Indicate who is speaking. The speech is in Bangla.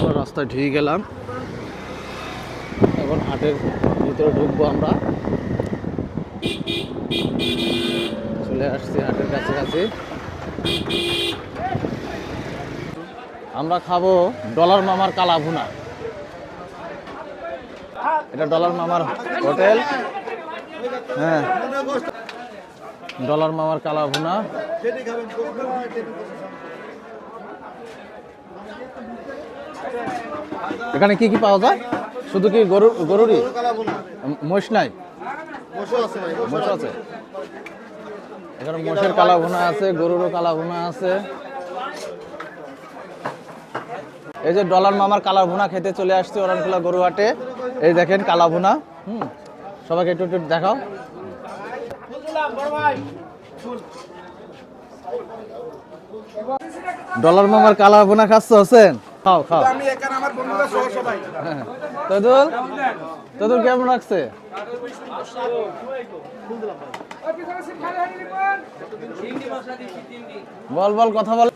Speaker 1: আমরা রাস্তায় ঢুকে গেলাম, এখন হাটের ভিতরে ঢুকবো। আমরা চলে আসছি হাটের কাছাকাছি। আমরা খাবো ডলার মামার কালা ভুনা। এটা ডলার মামার হোটেল। হ্যাঁ, ডলার মামার কালা ভুনা। এখানে কি কি পাওয়া যায়? শুধু কি গরুরই? মোষ নাই? মোষ আছে। এখানে মোষের কালা ভুনা আছে, গরুরও কালা ভুনা আছে। এই যে ডলার মামার কালা ভুনা খেতে চলে আসছে অরণখোলা গরুহাটে। এই দেখেন কালা ভুনা। সবাইকে একটু একটু দেখাও। ডলার মামার কালা ভুনা খাচ্ছ হোসেন? খাও খাও। তোদুল কেমন লাগছে? বল বল, কথা বল।